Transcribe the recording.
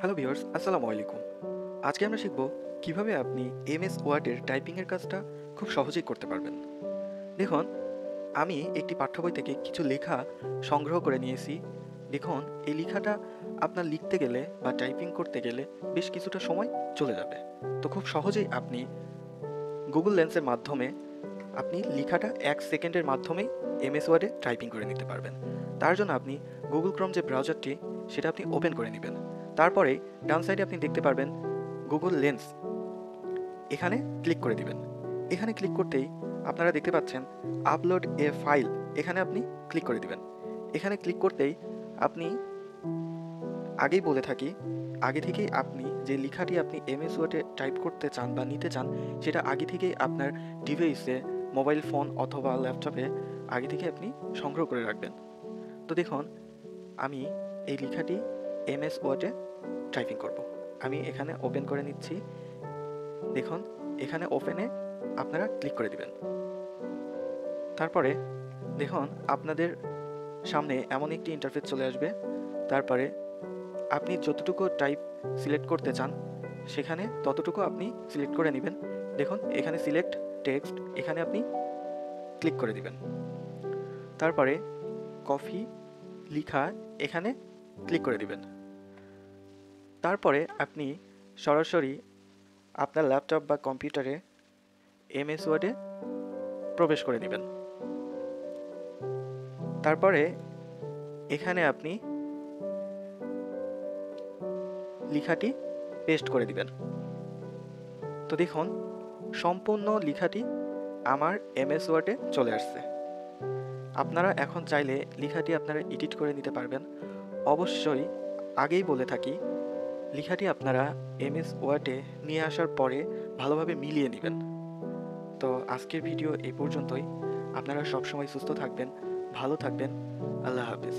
Hello viewers, আসসালামু আলাইকুম। আজকে আমরা শিখব কিভাবে আপনি এমএস ওয়ার্ডের টাইপিংয়ের কাজটা খুব সহজেই করতে পারবেন। দেখুন, আমি একটি পাঠ্য বই থেকে কিছু লেখা সংগ্রহ করে নিয়েছি। দেখুন, এই লেখাটা আপনার লিখতে গেলে বা টাইপিং করতে গেলে বেশ কিছুটা সময় চলে যাবে। তো খুব সহজেই আপনি গুগল লেন্সের মাধ্যমে আপনি লেখাটা ১ সেকেন্ডের মাধ্যমেই এমএস ওয়ার্ডে টাইপিং করে নিতে পারবেন। তার জন্য আপনি গুগল ক্রোম যে ব্রাউজারটি সেটা আপনি ওপেন করে নেবেন। তারপরে ডান সাইডে আপনি দেখতে পারবেন গুগল লেন্স, এখানে ক্লিক করে দিবেন। এখানে ক্লিক করতেই আপনারা দেখতে পাচ্ছেন আপলোড এ ফাইল, এখানে আপনি ক্লিক করে দিবেন। এখানে ক্লিক করতেই আপনি আগেই বলে থাকি, আগে থেকেই আপনি যে লেখাটি আপনি এমএস ওয়ার্ডে টাইপ করতে চান বা নিতে চান সেটা আগে থেকেই আপনার ডিভাইসে, মোবাইল ফোন অথবা ল্যাপটপে আগে থেকে আপনি সংগ্রহ করে রাখবেন। তো দেখুন, আমি এই লেখাটি এমএস ওয়ার্ডে টাইপিং করব। আমি এখানে ওপেন করে নিচ্ছি। দেখুন, এখানে ওপেনে আপনারা ক্লিক করে দিবেন। তারপরে দেখুন, আপনাদের সামনে এমন একটি ইন্টারফেস চলে আসবে। তারপরে আপনি যতটুকু টাইপ সিলেক্ট করতে চান সেখানে ততটুকু আপনি সিলেক্ট করে নেবেন। দেখুন, এখানে সিলেক্ট টেক্সট, এখানে আপনি ক্লিক করে দিবেন। তারপরে কফি লিখা, এখানে ক্লিক করে দিবেন। তারপরে আপনি সরাসরি আপনার ল্যাপটপ বা কম্পিউটারে এমএস ওয়ার্ডে প্রবেশ করে দিবেন। তারপরে এখানে আপনি লেখাটি পেস্ট করে দিবেন। তো দেখুন, সম্পূর্ণ লেখাটি আমার এমএস ওয়ার্ডে চলে আসছে। আপনারা এখন চাইলে লেখাটি আপনারা এডিট করে নিতে পারবেন। অবশ্যই আগেই বলে থাকি, লেখাটি আপনারা এমএস ওয়ার্ডে নিয়ে আসার পরে ভালোভাবে মিলিয়ে নেবেন। তো আজকের ভিডিও এই পর্যন্তই। আপনারা সবসময় সুস্থ থাকবেন, ভালো থাকবেন। আল্লাহ হাফেজ।